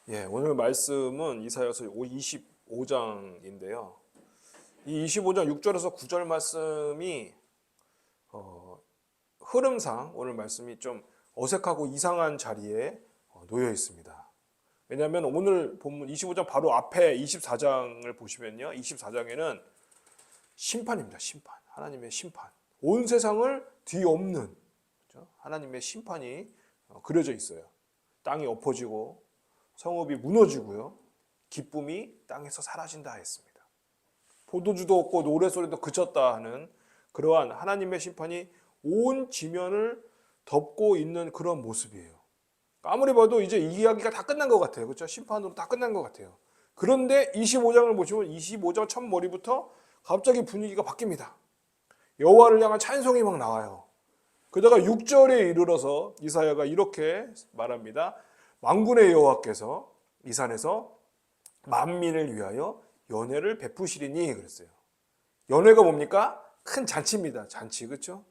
오늘 말씀은 이사야서 25장인데요. 이 25장 6절에서 9절 말씀이 흐름상 오늘 말씀이 좀 어색하고 이상한 자리에 놓여 있습니다. 왜냐하면 오늘 본문 25장 바로 앞에 24장을 보시면요. 24장에는 심판입니다. 심판. 하나님의 심판. 온 세상을 뒤엎는 하나님의 심판이 그려져 있어요. 땅이 엎어지고 성읍이 무너지고요. 기쁨이 땅에서 사라진다 했습니다. 포도주도 없고 노래소리도 그쳤다 하는 그러한 하나님의 심판이 온 지면을 덮고 있는 그런 모습이에요. 아무리 봐도 이제 이 이야기가 다 끝난 것 같아요. 그렇죠? 심판으로 다 끝난 것 같아요. 그런데 25장을 보시면 25장 첫 머리부터 갑자기 분위기가 바뀝니다. 여호와를 향한 찬송이 막 나와요. 그러다가 6절에 이르러서 이사야가 이렇게 말합니다. 만군의 여호와께서 이 산에서 만민을 위하여 연회를 베푸시리니 그랬어요. 연회가 뭡니까? 큰 잔치입니다. 잔치, 그렇죠?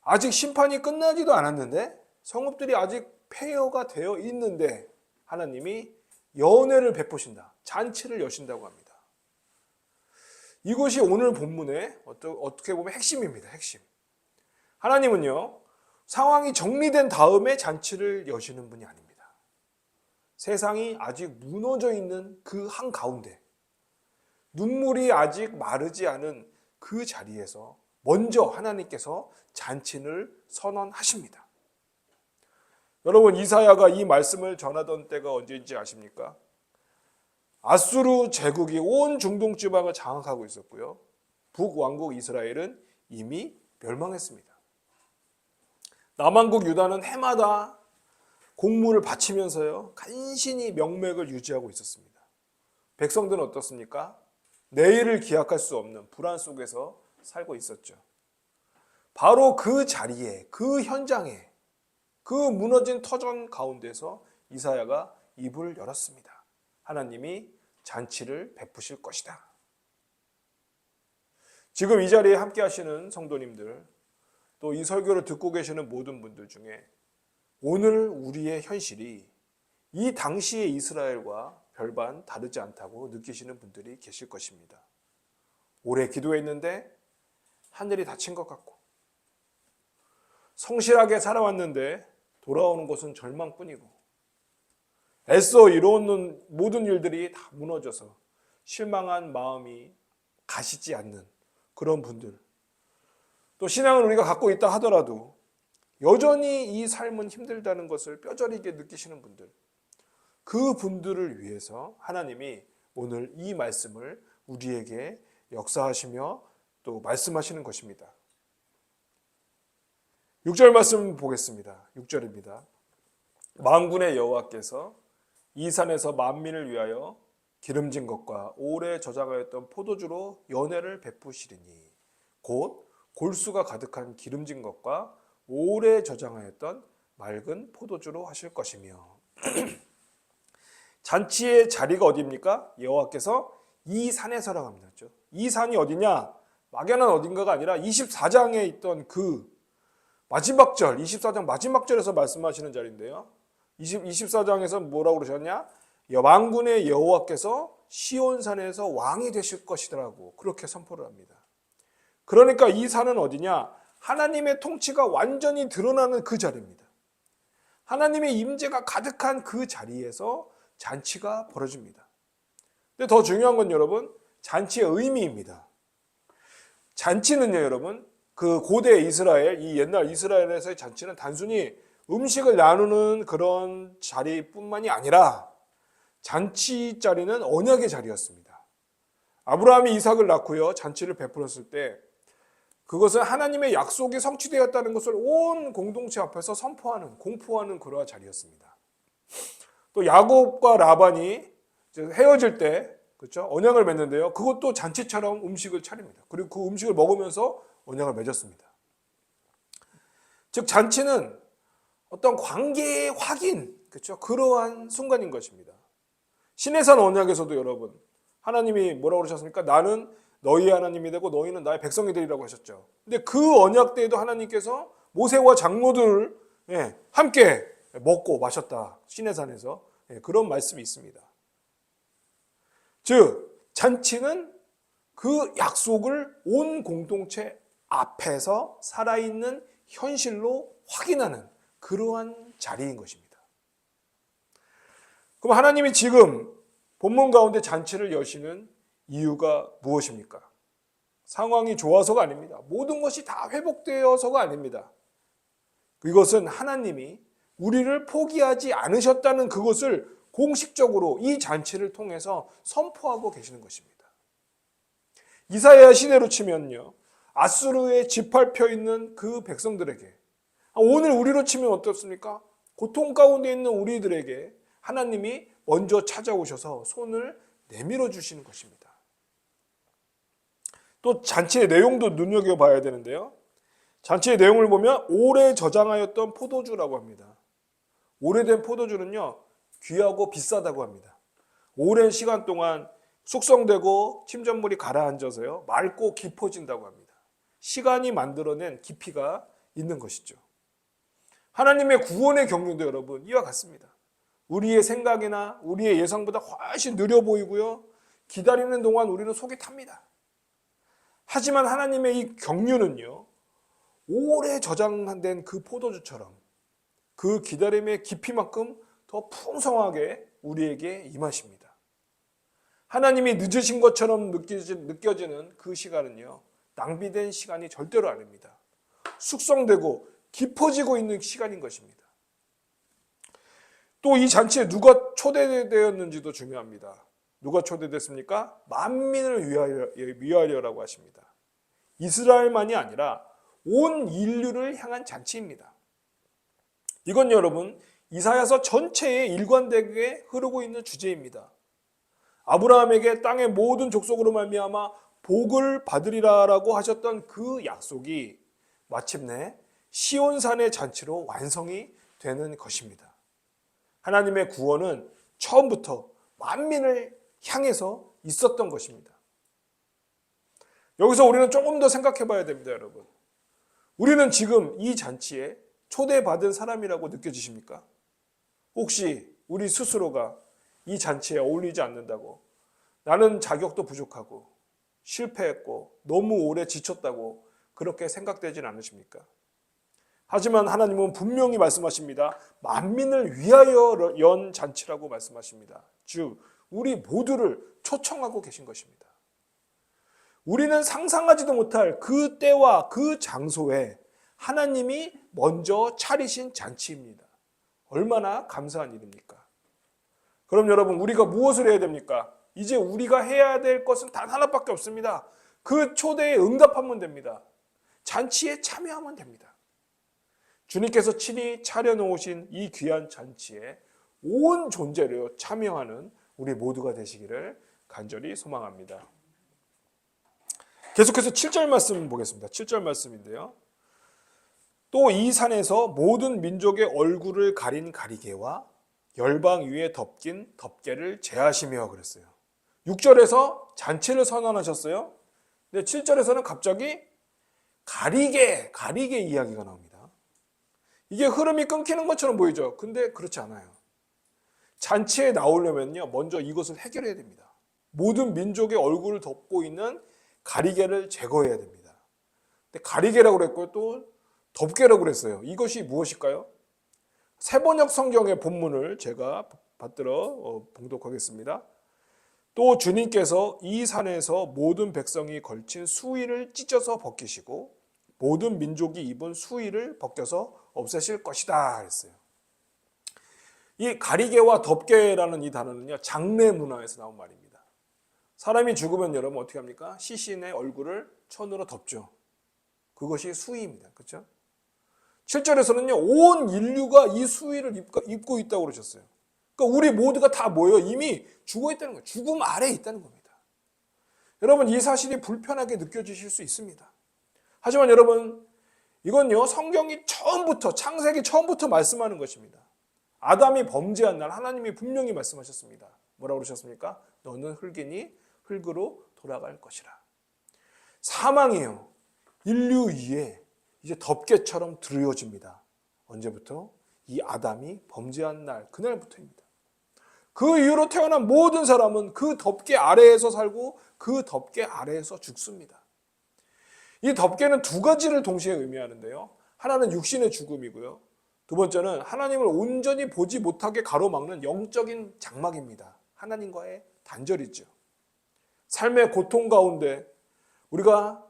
아직 심판이 끝나지도 않았는데 성읍들이 아직 폐허가 되어 있는데 하나님이 연회를 베푸신다. 잔치를 여신다고 합니다. 이것이 오늘 본문의 어떻게 보면 핵심입니다. 핵심. 하나님은요, 상황이 정리된 다음에 잔치를 여시는 분이 아닙니다. 세상이 아직 무너져 있는 그 한가운데, 눈물이 아직 마르지 않은 그 자리에서 먼저 하나님께서 잔치를 선언하십니다. 여러분, 이사야가 이 말씀을 전하던 때가 언제인지 아십니까? 아수르 제국이 온 중동 지방을 장악하고 있었고요. 북왕국 이스라엘은 이미 멸망했습니다. 남왕국 유다는 해마다 공물을 바치면서요, 간신히 명맥을 유지하고 있었습니다. 백성들은 어떻습니까? 내일을 기약할 수 없는 불안 속에서 살고 있었죠. 바로 그 자리에, 그 현장에, 그 무너진 터전 가운데서 이사야가 입을 열었습니다. 하나님이 잔치를 베푸실 것이다. 지금 이 자리에 함께 하시는 성도님들, 또 이 설교를 듣고 계시는 모든 분들 중에 오늘 우리의 현실이 이 당시의 이스라엘과 별반 다르지 않다고 느끼시는 분들이 계실 것입니다. 오래 기도했는데 하늘이 닫힌 것 같고, 성실하게 살아왔는데 돌아오는 것은 절망뿐이고, 애써 이루어놓은 모든 일들이 다 무너져서 실망한 마음이 가시지 않는 그런 분들, 또 신앙을 우리가 갖고 있다 하더라도 여전히 이 삶은 힘들다는 것을 뼈저리게 느끼시는 분들, 그 분들을 위해서 하나님이 오늘 이 말씀을 우리에게 역사하시며 또 말씀하시는 것입니다. 6절 말씀 보겠습니다. 6절입니다. 만군의 여호와께서 이 산에서 만민을 위하여 기름진 것과 오래 저장하였던 포도주로 연회를 베푸시리니 곧 골수가 가득한 기름진 것과 오래 저장하였던 맑은 포도주로 하실 것이며 잔치의 자리가 어디입니까? 여호와께서 이 산에서라고 합니다. 이 산이 어디냐? 막연한 어딘가가 아니라 24장에 있던 그 마지막 절, 24장 마지막 절에서 말씀하시는 자리인데요. 24장에서 뭐라고 그러셨냐? 만군의 여호와께서 시온산에서 왕이 되실 것이라고 그렇게 선포를 합니다. 그러니까 이 산은 어디냐? 하나님의 통치가 완전히 드러나는 그 자리입니다. 하나님의 임재가 가득한 그 자리에서 잔치가 벌어집니다. 근데 더 중요한 건 여러분, 잔치의 의미입니다. 잔치는요, 여러분, 그 고대 이스라엘, 이 옛날 이스라엘에서의 잔치는 단순히 음식을 나누는 그런 자리뿐만이 아니라 잔치 자리는 언약의 자리였습니다. 아브라함이 이삭을 낳고요, 잔치를 베풀었을 때 그것은 하나님의 약속이 성취되었다는 것을 온 공동체 앞에서 선포하는, 공포하는 그러한 자리였습니다. 또 야곱과 라반이 헤어질 때, 그렇죠? 언약을 맺는데요. 그것도 잔치처럼 음식을 차립니다. 그리고 그 음식을 먹으면서 언약을 맺었습니다. 즉 잔치는 어떤 관계의 확인, 그렇죠? 그러한 순간인 것입니다. 시내산 언약에서도 여러분, 하나님이 뭐라고 그러셨습니까? 나는 너희의 하나님이 되고 너희는 나의 백성이 되리라고 하셨죠. 근데 그 언약 때에도 하나님께서 모세와 장로들을 함께 먹고 마셨다. 시내산에서. 그런 말씀이 있습니다. 즉 잔치는 그 약속을 온 공동체 앞에서 살아있는 현실로 확인하는 그러한 자리인 것입니다. 그럼 하나님이 지금 본문 가운데 잔치를 여시는 이유가 무엇입니까? 상황이 좋아서가 아닙니다. 모든 것이 다 회복되어서가 아닙니다. 이것은 하나님이 우리를 포기하지 않으셨다는 그것을 공식적으로 이 잔치를 통해서 선포하고 계시는 것입니다. 이사야 시대로 치면요, 아수르에 짓밟혀 있는 그 백성들에게, 오늘 우리로 치면 어떻습니까? 고통 가운데 있는 우리들에게 하나님이 먼저 찾아오셔서 손을 내밀어 주시는 것입니다. 또 잔치의 내용도 눈여겨봐야 되는데요, 잔치의 내용을 보면 오래 저장하였던 포도주라고 합니다. 오래된 포도주는요, 귀하고 비싸다고 합니다. 오랜 시간 동안 숙성되고 침전물이 가라앉아서요, 맑고 깊어진다고 합니다. 시간이 만들어낸 깊이가 있는 것이죠. 하나님의 구원의 경륜도 여러분 이와 같습니다. 우리의 생각이나 우리의 예상보다 훨씬 느려 보이고요, 기다리는 동안 우리는 속이 탑니다. 하지만 하나님의 이 경륜은요, 오래 저장된 그 포도주처럼 그 기다림의 깊이만큼 더 풍성하게 우리에게 임하십니다. 하나님이 늦으신 것처럼 느껴지는 그 시간은요, 낭비된 시간이 절대로 아닙니다. 숙성되고 깊어지고 있는 시간인 것입니다. 또 이 잔치에 누가 초대되었는지도 중요합니다. 누가 초대됐습니까? 만민을 위하여라고 하십니다. 이스라엘만이 아니라 온 인류를 향한 잔치입니다. 이건 여러분 이사야서 전체에 일관되게 흐르고 있는 주제입니다. 아브라함에게 땅의 모든 족속으로 말미암아 복을 받으리라라고 하셨던 그 약속이 마침내 시온산의 잔치로 완성이 되는 것입니다. 하나님의 구원은 처음부터 만민을 향해서 있었던 것입니다. 여기서 우리는 조금 더 생각해 봐야 됩니다, 여러분. 우리는 지금 이 잔치에 초대받은 사람이라고 느껴지십니까? 혹시 우리 스스로가 이 잔치에 어울리지 않는다고, 나는 자격도 부족하고 실패했고 너무 오래 지쳤다고 그렇게 생각되진 않으십니까? 하지만 하나님은 분명히 말씀하십니다. 만민을 위하여 연 잔치라고 말씀하십니다. 즉 우리 모두를 초청하고 계신 것입니다. 우리는 상상하지도 못할 그 때와 그 장소에 하나님이 먼저 차리신 잔치입니다. 얼마나 감사한 일입니까? 그럼 여러분, 우리가 무엇을 해야 됩니까? 이제 우리가 해야 될 것은 단 하나밖에 없습니다. 그 초대에 응답하면 됩니다. 잔치에 참여하면 됩니다. 주님께서 친히 차려놓으신 이 귀한 잔치에 온 존재로 참여하는 우리 모두가 되시기를 간절히 소망합니다. 계속해서 7절 말씀 보겠습니다. 7절 말씀인데요. 또 이 산에서 모든 민족의 얼굴을 가린 가리개와 열방 위에 덮긴 덮개를 제하시며 그랬어요. 6절에서 잔치를 선언하셨어요. 근데 7절에서는 갑자기 가리개 이야기가 나옵니다. 이게 흐름이 끊기는 것처럼 보이죠. 근데 그렇지 않아요. 잔치에 나오려면요, 먼저 이것을 해결해야 됩니다. 모든 민족의 얼굴을 덮고 있는 가리개를 제거해야 됩니다. 근데 가리개라고 그랬고요, 또 덮개라고 그랬어요. 이것이 무엇일까요? 세번역 성경의 본문을 제가 받들어 봉독하겠습니다. 또 주님께서 이 산에서 모든 백성이 걸친 수의를 찢어서 벗기시고 모든 민족이 입은 수의를 벗겨서 없애실 것이다 했어요. 이 가리개와 덮개라는 이 단어는요, 장례 문화에서 나온 말입니다. 사람이 죽으면 여러분 어떻게 합니까? 시신의 얼굴을 천으로 덮죠. 그것이 수의입니다. 그렇죠? 7절에서는요, 온 인류가 이 수의를 입고 있다고 그러셨어요. 그러니까 우리 모두가 다 뭐예요? 이미 죽어 있다는 거예요. 죽음 아래에 있다는 겁니다. 여러분, 이 사실이 불편하게 느껴지실 수 있습니다. 하지만 여러분, 이건요, 성경이 처음부터, 창세기 처음부터 말씀하는 것입니다. 아담이 범죄한 날 하나님이 분명히 말씀하셨습니다. 뭐라고 그러셨습니까? 너는 흙이니 흙으로 돌아갈 것이라. 사망이요, 인류 위에 이제 덮개처럼 드러집니다. 언제부터? 이 아담이 범죄한 날, 그날부터입니다. 그 이후로 태어난 모든 사람은 그 덮개 아래에서 살고 그 덮개 아래에서 죽습니다. 이 덮개는 두 가지를 동시에 의미하는데요. 하나는 육신의 죽음이고요. 두 번째는 하나님을 온전히 보지 못하게 가로막는 영적인 장막입니다. 하나님과의 단절이죠. 삶의 고통 가운데 우리가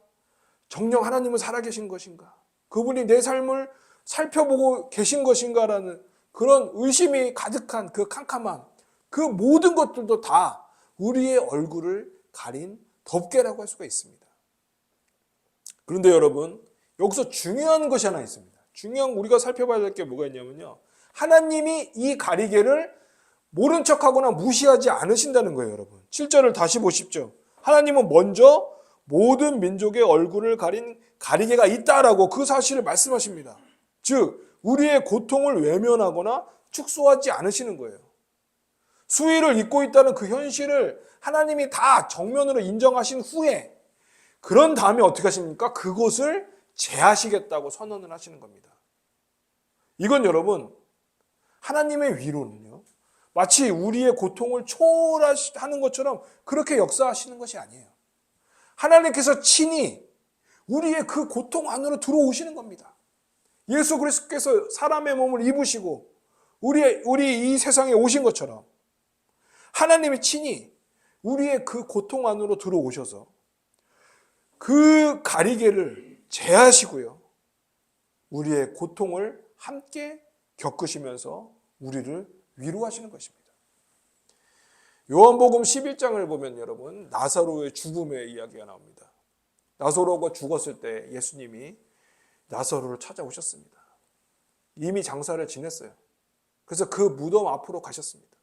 정녕 하나님은 살아계신 것인가? 그분이 내 삶을 살펴보고 계신 것인가라는 그런 의심이 가득한 그 캄캄함, 그 모든 것들도 다 우리의 얼굴을 가린 덮개라고 할 수가 있습니다. 그런데 여러분, 여기서 중요한 것이 하나 있습니다. 중요한 우리가 살펴봐야 될 게 뭐가 있냐면요. 하나님이 이 가리개를 모른 척하거나 무시하지 않으신다는 거예요, 여러분. 7절을 다시 보십시오. 하나님은 먼저 모든 민족의 얼굴을 가린 가리개가 있다라고 그 사실을 말씀하십니다. 즉, 우리의 고통을 외면하거나 축소하지 않으시는 거예요. 수의를 입고 있다는 그 현실을 하나님이 다 정면으로 인정하신 후에 그런 다음에 어떻게 하십니까? 그것을 제하시겠다고 선언을 하시는 겁니다. 이건 여러분, 하나님의 위로는요, 마치 우리의 고통을 초월하는 것처럼 그렇게 역사하시는 것이 아니에요. 하나님께서 친히 우리의 그 고통 안으로 들어오시는 겁니다. 예수 그리스도께서 사람의 몸을 입으시고 우리 이 세상에 오신 것처럼 하나님이 친히 우리의 그 고통 안으로 들어오셔서 그 가리개를 제하시고요. 우리의 고통을 함께 겪으시면서 우리를 위로하시는 것입니다. 요한복음 11장을 보면 여러분, 나사로의 죽음의 이야기가 나옵니다. 나사로가 죽었을 때 예수님이 나사로를 찾아오셨습니다. 이미 장사를 지냈어요. 그래서 그 무덤 앞으로 가셨습니다.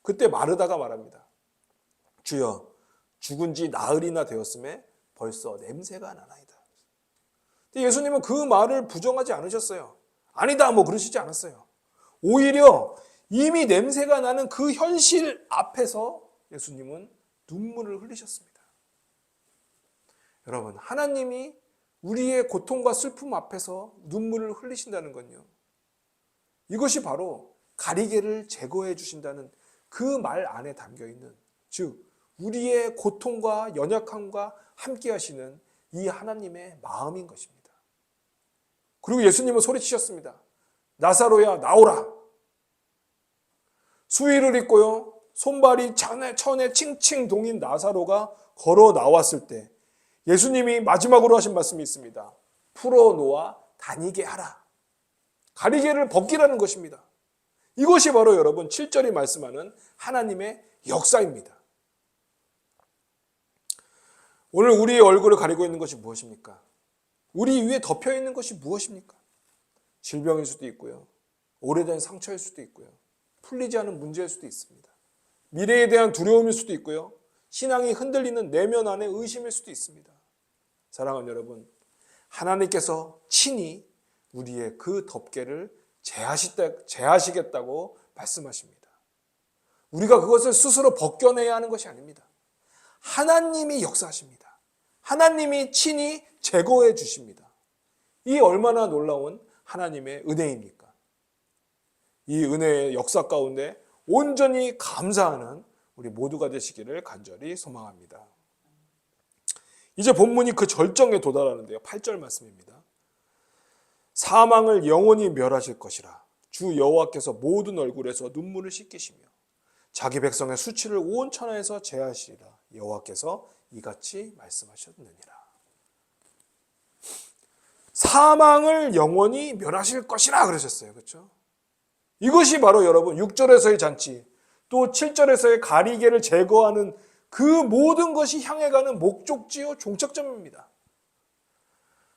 그때 마르다가 말합니다. 주여, 죽은 지 나흘이나 되었음에 벌써 냄새가 나나이다. 근데 예수님은 그 말을 부정하지 않으셨어요. 아니다, 뭐 그러시지 않았어요. 오히려 이미 냄새가 나는 그 현실 앞에서 예수님은 눈물을 흘리셨습니다. 여러분, 하나님이 우리의 고통과 슬픔 앞에서 눈물을 흘리신다는 건요, 이것이 바로 가리개를 제거해 주신다는 그 말 안에 담겨 있는, 즉 우리의 고통과 연약함과 함께 하시는 이 하나님의 마음인 것입니다. 그리고 예수님은 소리치셨습니다. 나사로야, 나오라. 수의를 입고요, 손발이 천에 칭칭 동인 나사로가 걸어 나왔을 때 예수님이 마지막으로 하신 말씀이 있습니다. 풀어놓아 다니게 하라. 가리개를 벗기라는 것입니다. 이것이 바로 여러분 7절이 말씀하는 하나님의 역사입니다. 오늘 우리의 얼굴을 가리고 있는 것이 무엇입니까? 우리 위에 덮여 있는 것이 무엇입니까? 질병일 수도 있고요, 오래된 상처일 수도 있고요, 풀리지 않은 문제일 수도 있습니다. 미래에 대한 두려움일 수도 있고요, 신앙이 흔들리는 내면 안의 의심일 수도 있습니다. 사랑하는 여러분, 하나님께서 친히 우리의 그 덮개를 제하시겠다고 말씀하십니다. 우리가 그것을 스스로 벗겨내야 하는 것이 아닙니다. 하나님이 역사하십니다. 하나님이 친히 제거해 주십니다. 이 얼마나 놀라운 하나님의 은혜입니까? 이 은혜의 역사 가운데 온전히 감사하는 우리 모두가 되시기를 간절히 소망합니다. 이제 본문이 그 절정에 도달하는데요. 8절 말씀입니다. 사망을 영원히 멸하실 것이라. 주 여호와께서 모든 얼굴에서 눈물을 씻기시며 자기 백성의 수치를 온 천하에서 제하시리라. 여호와께서 이같이 말씀하셨느니라. 사망을 영원히 멸하실 것이라 그러셨어요. 그렇죠? 이것이 바로 여러분 6절에서의 잔치, 또 7절에서의 가리개를 제거하는 그 모든 것이 향해가는 목적지요, 종착점입니다.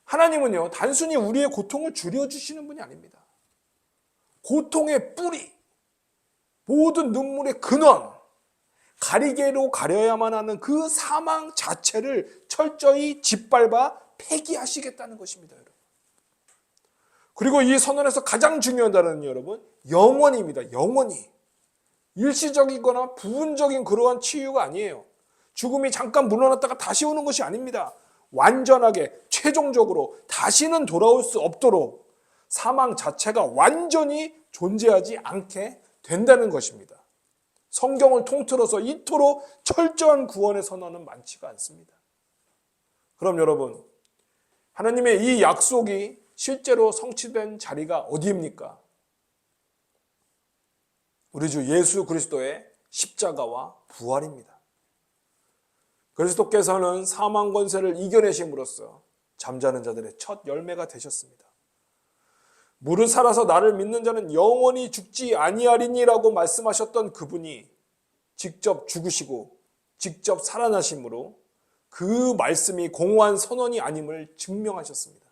하나님은요, 단순히 우리의 고통을 줄여주시는 분이 아닙니다. 고통의 뿌리, 모든 눈물의 근원, 가리개로 가려야만 하는 그 사망 자체를 철저히 짓밟아 폐기하시겠다는 것입니다, 여러분. 그리고 이 선언에서 가장 중요한 단어는 여러분, 영원입니다. 영원히. 일시적이거나 부분적인 그러한 치유가 아니에요. 죽음이 잠깐 물러났다가 다시 오는 것이 아닙니다. 완전하게 최종적으로 다시는 돌아올 수 없도록 사망 자체가 완전히 존재하지 않게 된다는 것입니다. 성경을 통틀어서 이토록 철저한 구원의 선언은 많지가 않습니다. 그럼 여러분, 하나님의 이 약속이 실제로 성취된 자리가 어디입니까? 우리 주 예수 그리스도의 십자가와 부활입니다. 그리스도께서는 사망 권세를 이겨내심으로써 잠자는 자들의 첫 열매가 되셨습니다. 무릇 살아서 나를 믿는 자는 영원히 죽지 아니하리니라고 말씀하셨던 그분이 직접 죽으시고 직접 살아나심으로 그 말씀이 공허한 선언이 아님을 증명하셨습니다.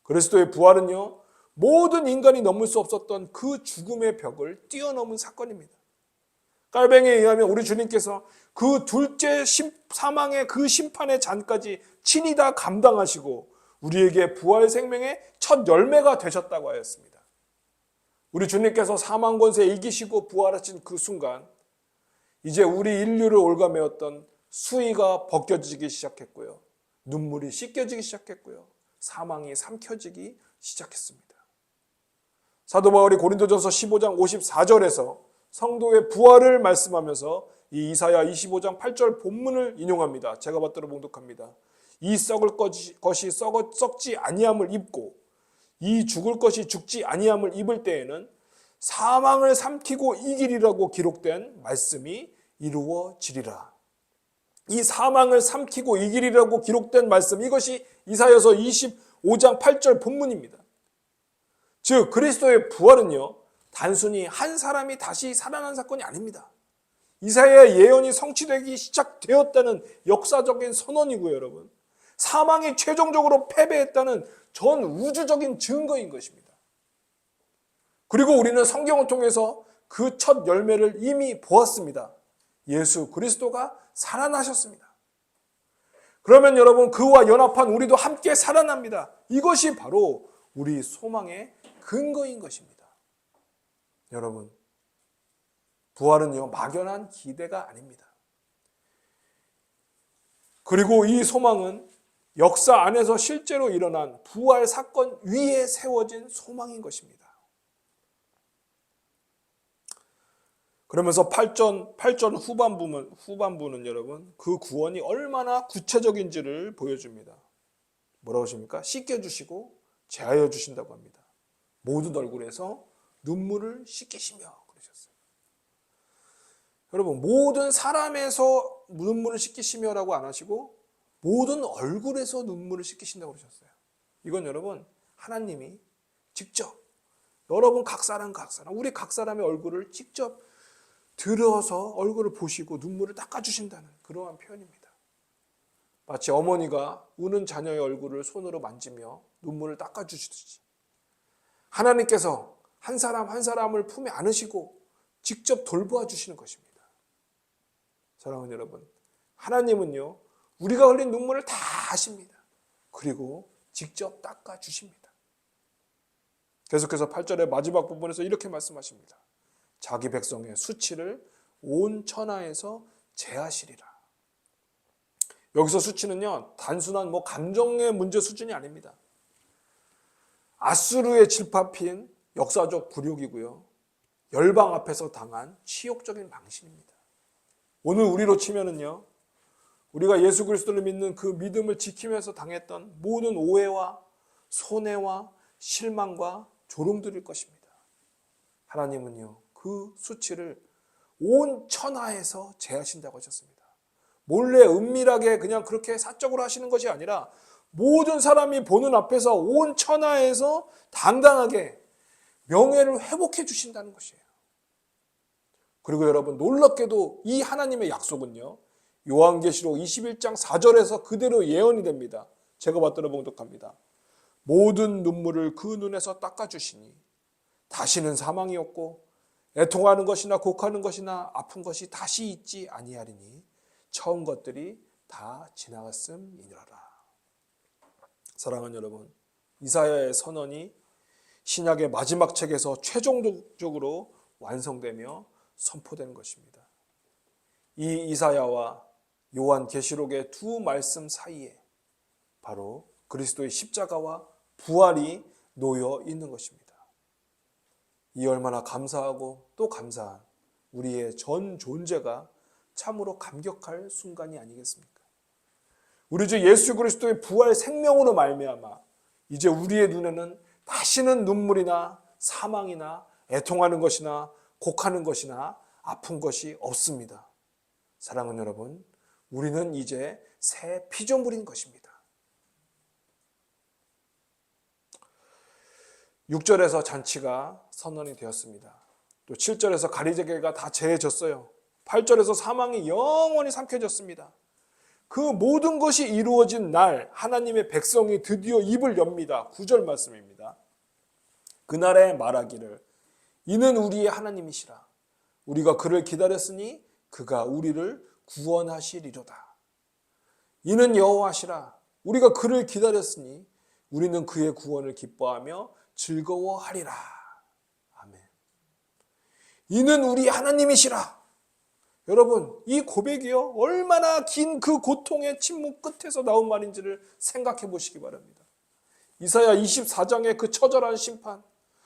그리스도의 부활은요, 모든 인간이 넘을 수 없었던 그 죽음의 벽을 뛰어넘은 사건입니다. 깔뱅이에 의하면 우리 주님께서 그 둘째 사망의 그 심판의 잔까지 친히 다 감당하시고 우리에게 부활 생명의 첫 열매가 되셨다고 하였습니다. 우리 주님께서 사망 권세에 이기시고 부활하신 그 순간 이제 우리 인류를 올가매었던 수의가 벗겨지기 시작했고요. 눈물이 씻겨지기 시작했고요. 사망이 삼켜지기 시작했습니다. 사도 바울이 고린도전서 15장 54절에서 성도의 부활을 말씀하면서 이 이사야 25장 8절 본문을 인용합니다. 제가 받들어 봉독합니다. 이 썩을 것이 썩지 아니함을 입고 이 죽을 것이 죽지 아니함을 입을 때에는 사망을 삼키고 이기리라고 기록된 말씀이 이루어지리라. 이 사망을 삼키고 이기리라고 기록된 말씀, 이것이 이사야서 25장 8절 본문입니다. 즉 그리스도의 부활은요, 단순히 한 사람이 다시 살아난 사건이 아닙니다. 이사야의 예언이 성취되기 시작되었다는 역사적인 선언이고요, 여러분. 사망이 최종적으로 패배했다는 전 우주적인 증거인 것입니다. 그리고 우리는 성경을 통해서 그 첫 열매를 이미 보았습니다. 예수 그리스도가 살아나셨습니다. 그러면 여러분, 그와 연합한 우리도 함께 살아납니다. 이것이 바로 우리 소망의 근거인 것입니다. 여러분, 부활은요, 막연한 기대가 아닙니다. 그리고 이 소망은 역사 안에서 실제로 일어난 부활 사건 위에 세워진 소망인 것입니다. 그러면서 8전 후반부는 여러분, 그 구원이 얼마나 구체적인지를 보여줍니다. 뭐라고 하십니까? 씻겨주시고 제하여 주신다고 합니다. 모든 얼굴에서 눈물을 씻기시며 그러셨어요. 여러분, 모든 사람에서 눈물을 씻기시며라고 안 하시고 모든 얼굴에서 눈물을 씻기신다고 그러셨어요. 이건 여러분, 하나님이 직접 여러분 각 사람 우리 각 사람의 얼굴을 직접 들어서 얼굴을 보시고 눈물을 닦아주신다는 그러한 표현입니다. 마치 어머니가 우는 자녀의 얼굴을 손으로 만지며 눈물을 닦아주시듯이 하나님께서 한 사람 한 사람을 품에 안으시고 직접 돌보아 주시는 것입니다. 사랑하는 여러분, 하나님은요, 우리가 흘린 눈물을 다 아십니다. 그리고 직접 닦아주십니다. 계속해서 8절의 마지막 부분에서 이렇게 말씀하십니다. 자기 백성의 수치를 온 천하에서 제하시리라. 여기서 수치는요, 단순한 감정의 문제 수준이 아닙니다. 아수르의 질파핀 역사적 굴욕이고요, 열방 앞에서 당한 치욕적인 망신입니다. 오늘 우리로 치면은요, 우리가 예수 그리스도를 믿는 그 믿음을 지키면서 당했던 모든 오해와 손해와 실망과 조롱들일 것입니다. 하나님은요, 그 수치를 온 천하에서 제하신다고 하셨습니다. 몰래 은밀하게 그냥 그렇게 사적으로 하시는 것이 아니라 모든 사람이 보는 앞에서 온 천하에서 당당하게 명예를 회복해 주신다는 것이에요. 그리고 여러분, 놀랍게도 이 하나님의 약속은요, 요한계시록 21장 4절에서 그대로 예언이 됩니다. 제가 받들어 봉독합니다. 모든 눈물을 그 눈에서 닦아주시니 다시는 사망이 없고 애통하는 것이나 곡하는 것이나 아픈 것이 다시 있지 아니하리니 처음 것들이 다 지나갔음이니라. 사랑하는 여러분, 이사야의 선언이 신약의 마지막 책에서 최종적으로 완성되며 선포된 것입니다. 이 이사야와 요한계시록의 두 말씀 사이에 바로 그리스도의 십자가와 부활이 놓여 있는 것입니다. 이 얼마나 감사하고 또 감사한 우리의 전 존재가 참으로 감격할 순간이 아니겠습니까? 우리 주 예수 그리스도의 부활 생명으로 말미암아 이제 우리의 눈에는 다시는 눈물이나 사망이나 애통하는 것이나 곡하는 것이나 아픈 것이 없습니다. 사랑하는 여러분, 우리는 이제 새 피조물인 것입니다. 6절에서 잔치가 선언이 되었습니다. 또 7절에서 가리개가 다 제해졌어요. 8절에서 사망이 영원히 삼켜졌습니다. 그 모든 것이 이루어진 날 하나님의 백성이 드디어 입을 엽니다. 9절 말씀입니다. 그날에 말하기를 이는 우리의 하나님이시라. 우리가 그를 기다렸으니 그가 우리를 구원하시리로다. 이는 여호와시라. 우리가 그를 기다렸으니 우리는 그의 구원을 기뻐하며 즐거워하리라. 아멘. 이는 우리 하나님이시라. 여러분, 이 고백이요 얼마나 긴 그 고통의 침묵 끝에서 나온 말인지를 생각해 보시기 바랍니다. 이사야 24장의 그 처절한 심판,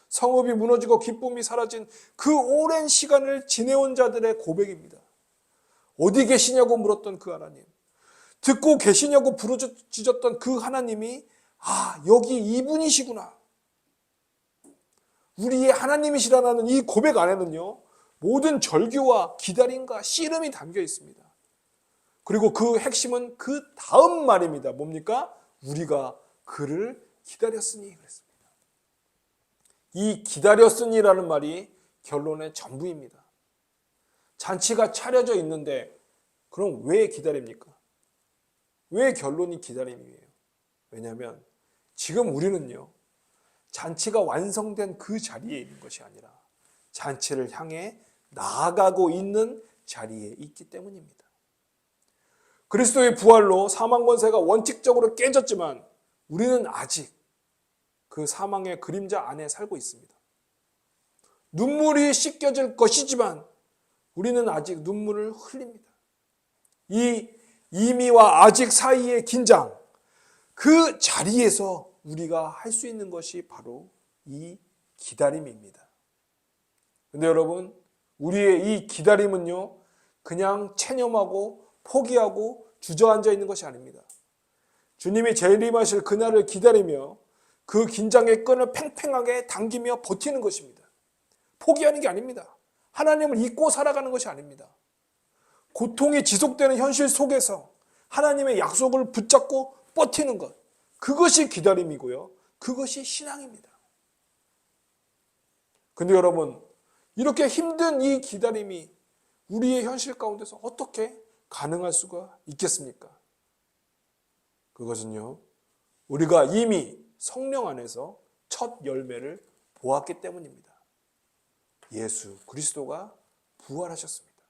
성읍이 무너지고 기쁨이 사라진 그 오랜 시간을 지내온 자들의 고백입니다. 어디 계시냐고 물었던 그 하나님, 듣고 계시냐고 부르짖었던 그 하나님이 여기 이분이시구나, 우리의 하나님이시라는 이 고백 안에는요 모든 절규와 기다림과 씨름이 담겨 있습니다. 그리고 그 핵심은 그 다음 말입니다. 뭡니까? 우리가 그를 기다렸으니 그랬습니다. 이 기다렸으니라는 말이 결론의 전부입니다. 잔치가 차려져 있는데 그럼 왜 기다립니까? 왜 결론이 기다림이에요? 왜냐하면 지금 우리는요 잔치가 완성된 그 자리에 있는 것이 아니라 잔치를 향해 나아가고 있는 자리에 있기 때문입니다. 그리스도의 부활로 사망 권세가 원칙적으로 깨졌지만 우리는 아직 그 사망의 그림자 안에 살고 있습니다. 눈물이 씻겨질 것이지만 우리는 아직 눈물을 흘립니다. 이 이미와 아직 사이의 긴장, 그 자리에서 우리가 할 수 있는 것이 바로 이 기다림입니다. 근데 여러분, 우리의 이 기다림은요 그냥 체념하고 포기하고 주저앉아 있는 것이 아닙니다. 주님이 재림하실 그날을 기다리며 그 긴장의 끈을 팽팽하게 당기며 버티는 것입니다. 포기하는 게 아닙니다. 하나님을 잊고 살아가는 것이 아닙니다. 고통이 지속되는 현실 속에서 하나님의 약속을 붙잡고 버티는 것, 그것이 기다림이고요, 그것이 신앙입니다. 근데 여러분, 이렇게 힘든 이 기다림이 우리의 현실 가운데서 어떻게 가능할 수가 있겠습니까? 그것은요 우리가 이미 성령 안에서 첫 열매를 보았기 때문입니다. 예수 그리스도가 부활하셨습니다.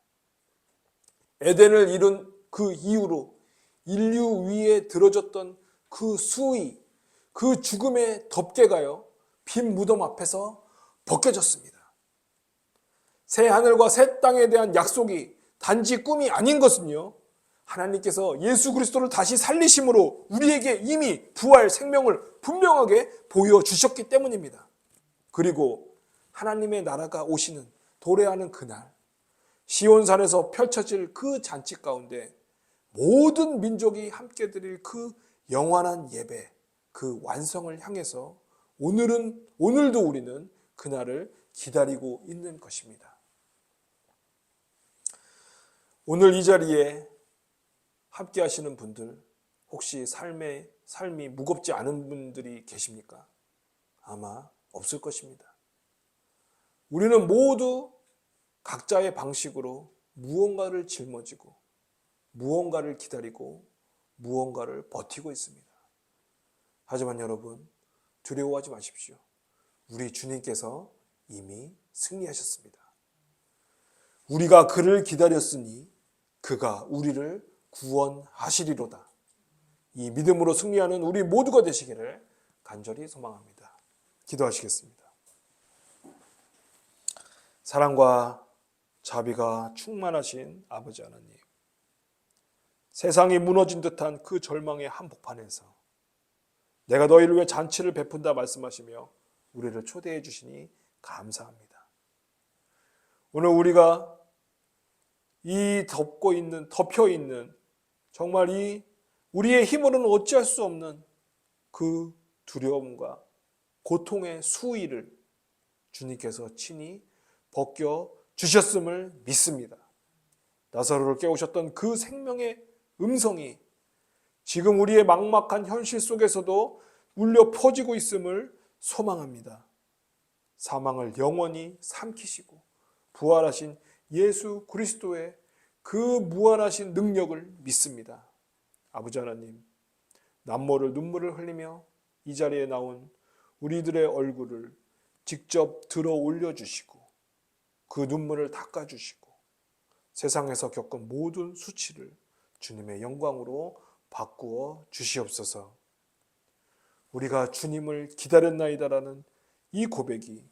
에덴을 이룬 그 이후로 인류 위에 들어졌던 그 수위, 그 죽음의 덮개가요 빈 무덤 앞에서 벗겨졌습니다. 새 하늘과 새 땅에 대한 약속이 단지 꿈이 아닌 것은요 하나님께서 예수 그리스도를 다시 살리심으로 우리에게 이미 부활 생명을 분명하게 보여주셨기 때문입니다. 그리고 하나님의 나라가 오시는 도래하는 그날 시온산에서 펼쳐질 그 잔치 가운데 모든 민족이 함께 드릴 그 영원한 예배, 그 완성을 향해서 오늘도 우리는 그날을 기다리고 있는 것입니다. 오늘 이 자리에 함께 하시는 분들, 혹시 삶이 무겁지 않은 분들이 계십니까? 아마 없을 것입니다. 우리는 모두 각자의 방식으로 무언가를 짊어지고 무언가를 기다리고 무언가를 버티고 있습니다. 하지만 여러분, 두려워하지 마십시오. 우리 주님께서 이미 승리하셨습니다. 우리가 그를 기다렸으니 그가 우리를 구원하시리로다. 이 믿음으로 승리하는 우리 모두가 되시기를 간절히 소망합니다. 기도하시겠습니다. 사랑과 자비가 충만하신 아버지 하나님, 세상이 무너진 듯한 그 절망의 한복판에서 내가 너희를 위해 잔치를 베푼다 말씀하시며 우리를 초대해 주시니 감사합니다. 오늘 우리가 이 덮여 있는 정말 우리의 힘으로는 어찌할 수 없는 그 두려움과 고통의 수위를 주님께서 친히 벗겨 주셨음을 믿습니다. 나사로를 깨우셨던 그 생명의 음성이 지금 우리의 막막한 현실 속에서도 울려 퍼지고 있음을 소망합니다. 사망을 영원히 삼키시고 부활하신 예수 그리스도의 그 무한하신 능력을 믿습니다. 아버지 하나님, 남모를 눈물을 흘리며 이 자리에 나온 우리들의 얼굴을 직접 들어 올려주시고 그 눈물을 닦아주시고 세상에서 겪은 모든 수치를 주님의 영광으로 바꾸어 주시옵소서. 우리가 주님을 기다렸나이다라는 이 고백이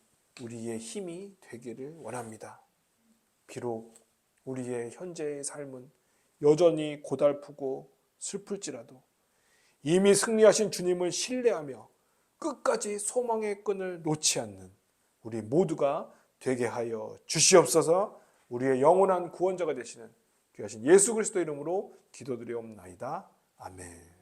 우리의 힘이 되기를 원합니다. 비록 우리의 현재의 삶은 여전히 고달프고 슬플지라도 이미 승리하신 주님을 신뢰하며 끝까지 소망의 끈을 놓지 않는 우리 모두가 되게 하여 주시옵소서. 우리의 영원한 구원자가 되시는 귀하신 예수 그리스도 이름으로 기도드리옵나이다. 아멘.